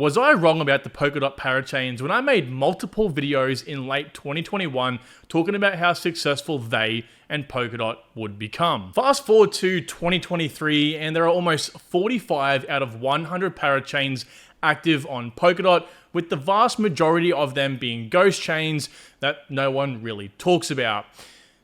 Was I wrong about the Polkadot Parachains when I made multiple videos in late 2021 talking about how successful they and Polkadot would become? Fast forward to 2023 and there are almost 45 out of 100 parachains active on Polkadot, with the vast majority of them being ghost chains that no one really talks about.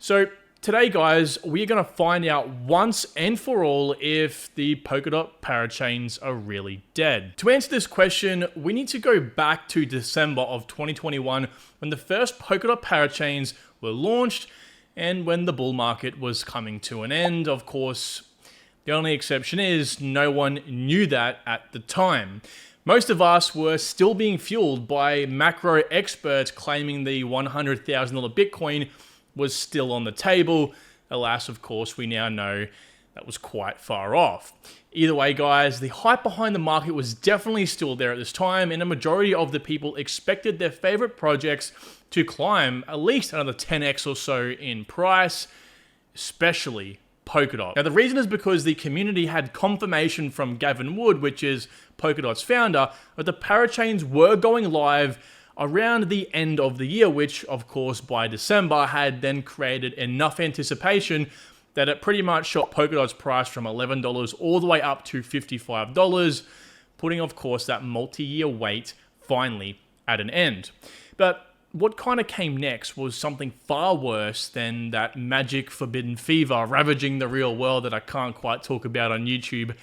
So today, guys, we're going to find out once and for all if the Polkadot parachains are really dead. To answer this question, we need to go back to December of 2021 when the first Polkadot parachains were launched and when the bull market was coming to an end. Of course, the only exception is no one knew that at the time. Most of us were still being fueled by macro experts claiming the $100,000 Bitcoin was still on the table. Alas, of course, we now know that was quite far off. Either way, guys, the hype behind the market was definitely still there at this time, and a majority of the people expected their favorite projects to climb at least another 10x or so in price, especially Polkadot. Now, the reason is because the community had confirmation from Gavin Wood, which is Polkadot's founder, that the parachains were going live around the end of the year, which of course by December had then created enough anticipation that it pretty much shot Polkadot's price from $11 all the way up to $55, putting of course that multi-year wait finally at an end. But what kind of came next was something far worse than that magic forbidden fever ravaging the real world that I can't quite talk about on YouTube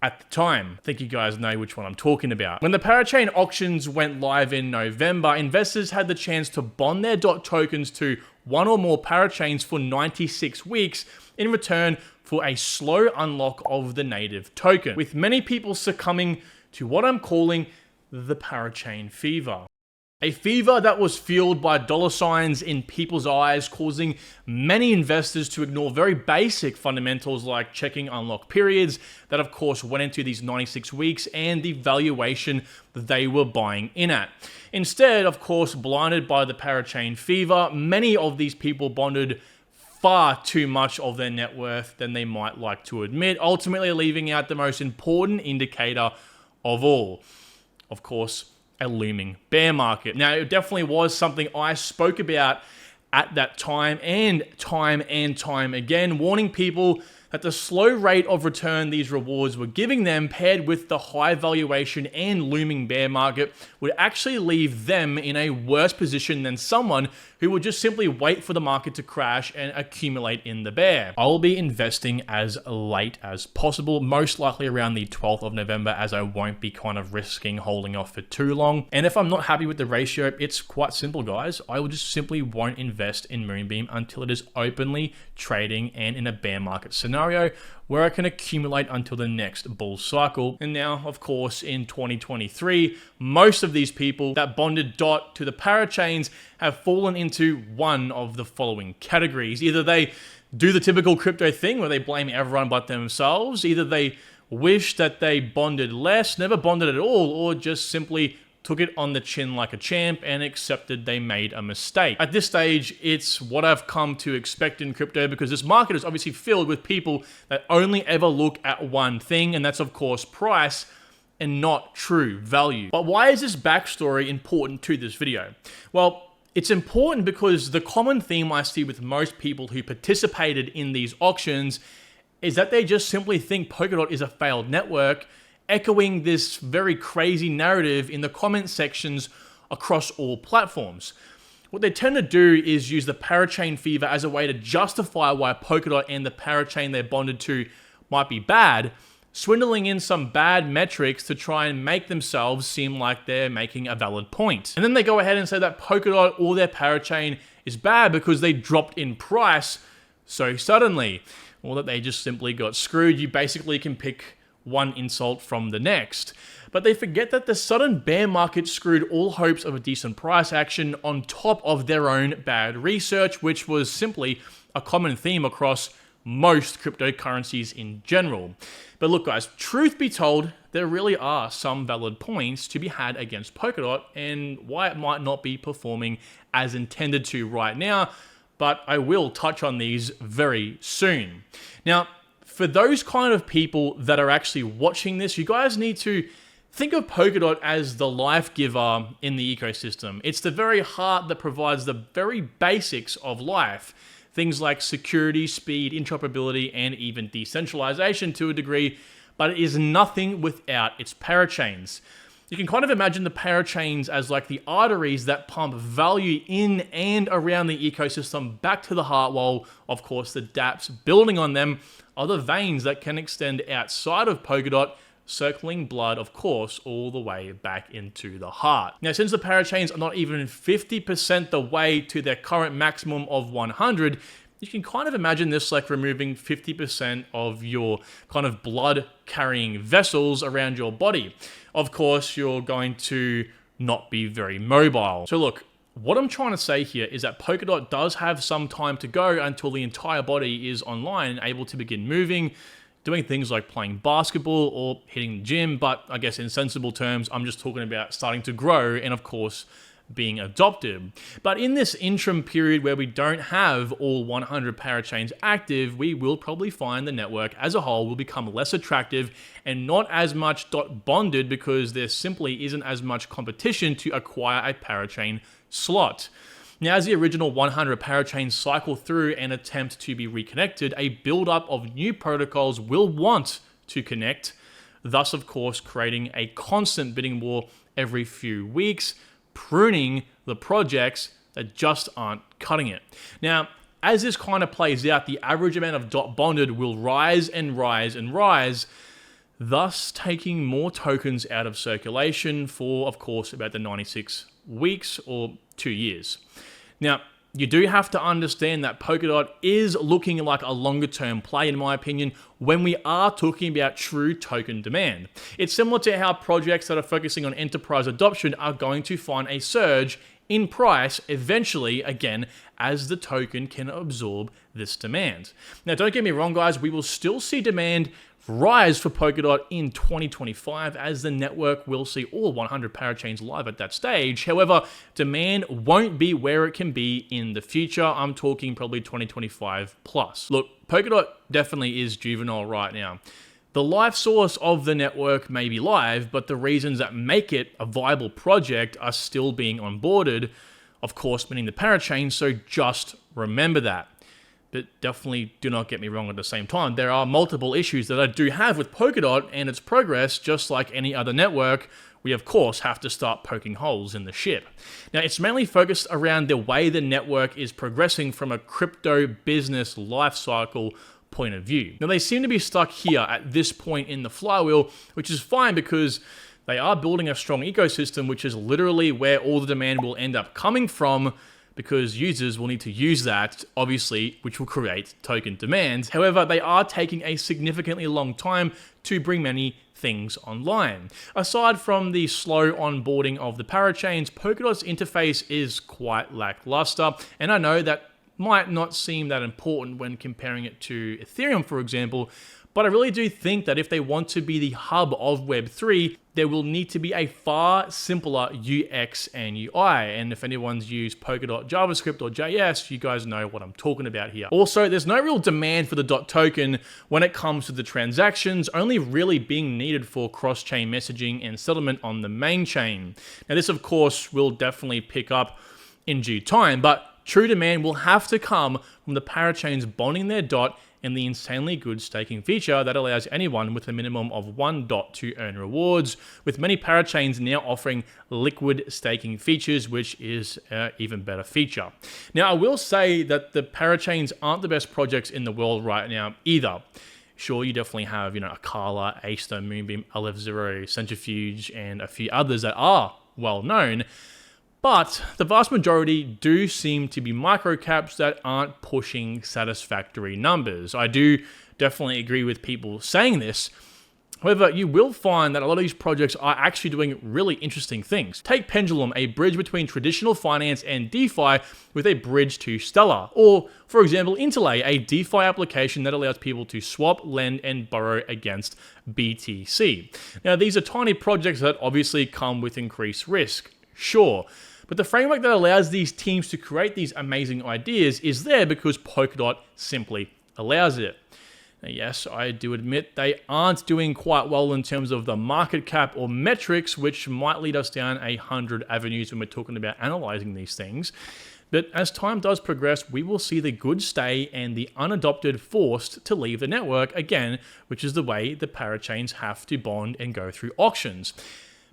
at the time. I think you guys know which one I'm talking about. When the parachain auctions went live in November, investors had the chance to bond their DOT tokens to one or more parachains for 96 weeks in return for a slow unlock of the native token, with many people succumbing to what I'm calling the parachain fever. A fever that was fueled by dollar signs in people's eyes, causing many investors to ignore very basic fundamentals like checking unlock periods that of course went into these 96 weeks and the valuation that they were buying in at. Instead, of course, blinded by the parachain fever, many of these people bonded far too much of their net worth than they might like to admit, ultimately leaving out the most important indicator of all. Of course, a looming bear market. Now, it definitely was something I spoke about at that time and time again, warning people that the slow rate of return these rewards were giving them, paired with the high valuation and looming bear market, would actually leave them in a worse position than someone who would just simply wait for the market to crash and accumulate in the bear. I'll be investing as late as possible, most likely around the 12th of November, as I won't be kind of risking holding off for too long. And if I'm not happy with the ratio, it's quite simple, guys. I will just simply won't invest in Moonbeam until it is openly trading and in a bear market scenario where I can accumulate until the next bull cycle. And now, of course, in 2023, most of these people that bonded DOT to the parachains have fallen into one of the following categories. Either they do the typical crypto thing where they blame everyone but themselves, either they wish that they bonded less, never bonded at all, or just simply took it on the chin like a champ and accepted they made a mistake. At this stage, it's what I've come to expect in crypto, because this market is obviously filled with people that only ever look at one thing, and that's of course price and not true value. But why is this backstory important to this video? Well, it's important because the common theme I see with most people who participated in these auctions is that they just simply think Polkadot is a failed network, echoing this very crazy narrative in the comment sections across all platforms. What they tend to do is use the parachain fever as a way to justify why Polkadot and the parachain they're bonded to might be bad, swindling in some bad metrics to try and make themselves seem like they're making a valid point. And then they go ahead and say that Polkadot or their parachain is bad because they dropped in price so suddenly, or that they just simply got screwed. You basically can pick one insult from the next. But they forget that the sudden bear market screwed all hopes of a decent price action on top of their own bad research, which was simply a common theme across most cryptocurrencies in general. But look, guys, truth be told, there really are some valid points to be had against Polkadot and why it might not be performing as intended to right now, but I will touch on these very soon. Now, for those kind of people that are actually watching this, you guys need to Think of Polkadot as the life giver in the ecosystem. It's the very heart that provides the very basics of life. Things like security, speed, interoperability, and even decentralization to a degree, but it is nothing without its parachains. You can kind of imagine the parachains as like the arteries that pump value in and around the ecosystem back to the heart, while, of course, the dApps building on them are the veins that can extend outside of Polkadot, circling blood, of course, all the way back into the heart. Now, since the parachains are not even 50% the way to their current maximum of 100, you can kind of imagine this like removing 50% of your kind of blood-carrying vessels around your body. Of course, you're going to not be very mobile. So look, what I'm trying to say here is that Polkadot does have some time to go until the entire body is online and able to begin moving, doing things like playing basketball or hitting the gym, but I guess in sensible terms, I'm just talking about starting to grow and, of course, being adopted. But in this interim period where we don't have all 100 parachains active, we will probably find the network as a whole will become less attractive and not as much bonded because there simply isn't as much competition to acquire a parachain slot. Now, as the original 100 parachains cycle through and attempt to be reconnected, a build-up of new protocols will want to connect, thus, of course, creating a constant bidding war every few weeks, pruning the projects that just aren't cutting it. Now, as this kind of plays out, the average amount of dot bonded will rise and rise and rise, thus taking more tokens out of circulation for, of course, about the 96 weeks or 2 years. Now, you do have to understand that Polkadot is looking like a longer term play, in my opinion, when we are talking about true token demand. It's similar to how projects that are focusing on enterprise adoption are going to find a surge in price eventually, again, as the token can absorb this demand. Now, don't get me wrong, guys, we will still see demand rise for Polkadot in 2025 as the network will see all 100 parachains live at that stage. However, demand won't be where it can be in the future. I'm talking probably 2025 plus. Look, Polkadot definitely is juvenile right now. The life source of the network may be live, but the reasons that make it a viable project are still being onboarded, of course, meaning the parachain, so just remember that. But definitely do not get me wrong at the same time. There are multiple issues that I do have with Polkadot and its progress, just like any other network. We, of course, have to start poking holes in the ship. Now, it's mainly focused around the way the network is progressing from a crypto business life cycle point of view. Now, they seem to be stuck here at this point in the flywheel, which is fine because they are building a strong ecosystem, which is literally where all the demand will end up coming from, because users will need to use that, obviously, which will create token demand. However, they are taking a significantly long time to bring many things online. Aside from the slow onboarding of the parachains, Polkadot's interface is quite lackluster, and I know that might not seem that important when comparing it to Ethereum, for example, but I really do think that if they want to be the hub of Web3, there will need to be a far simpler UX and UI. And if anyone's used Polkadot JavaScript or JS, you guys know what I'm talking about here. Also, there's no real demand for the DOT token when it comes to the transactions, only really being needed for cross-chain messaging and settlement on the main chain. Now, this, of course, will definitely pick up in due time, but true demand will have to come from the parachains bonding their DOT and the insanely good staking feature that allows anyone with a minimum of 1 DOT to earn rewards, with many parachains now offering liquid staking features, which is an even better feature. Now, I will say that the parachains aren't the best projects in the world right now either. Sure, you definitely have, Akala, Aster, Moonbeam, LF0, Centrifuge, and a few others that are well known. But the vast majority do seem to be microcaps that aren't pushing satisfactory numbers. I do definitely agree with people saying this. However, you will find that a lot of these projects are actually doing really interesting things. Take Pendulum, a bridge between traditional finance and DeFi with a bridge to Stellar. Or, for example, Interlay, a DeFi application that allows people to swap, lend, and borrow against BTC. Now, these are tiny projects that obviously come with increased risk. Sure. But the framework that allows these teams to create these amazing ideas is there because Polkadot simply allows it. Now, yes, I do admit they aren't doing quite well in terms of the market cap or metrics, which might lead us down 100 avenues when we're talking about analyzing these things. But as time does progress, we will see the good stay and the unadopted forced to leave the network again, which is the way the parachains have to bond and go through auctions.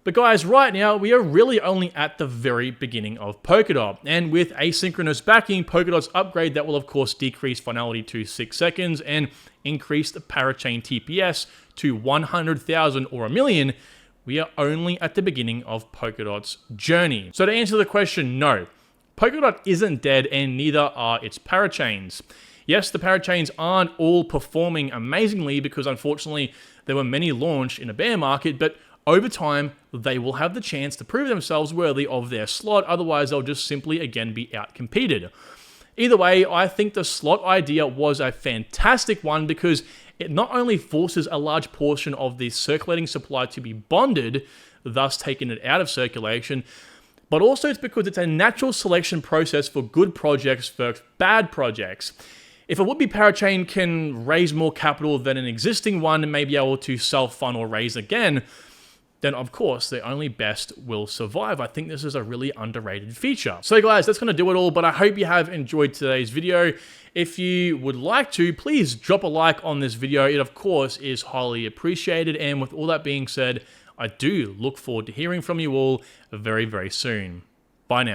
But guys, right now, we are really only at the very beginning of Polkadot. And with asynchronous backing, Polkadot's upgrade, that will of course decrease finality to 6 seconds and increase the parachain TPS to 100,000 or 1,000,000. We are only at the beginning of Polkadot's journey. So to answer the question, no. Polkadot isn't dead and neither are its parachains. Yes, the parachains aren't all performing amazingly because unfortunately there were many launched in a bear market, but over time they will have the chance to prove themselves worthy of their slot, otherwise they'll just simply again be outcompeted. Either way, I think the slot idea was a fantastic one because it not only forces a large portion of the circulating supply to be bonded, thus taking it out of circulation, but also it's because it's a natural selection process for good projects versus bad projects. If a would-be parachain can raise more capital than an existing one and may be able to self-fund or raise again, then of course the only best will survive. I think this is a really underrated feature. So guys, that's going to do it all, but I hope you have enjoyed today's video. If you would like to, please drop a like on this video. It of course is highly appreciated. And with all that being said, I do look forward to hearing from you all very, very soon. Bye now.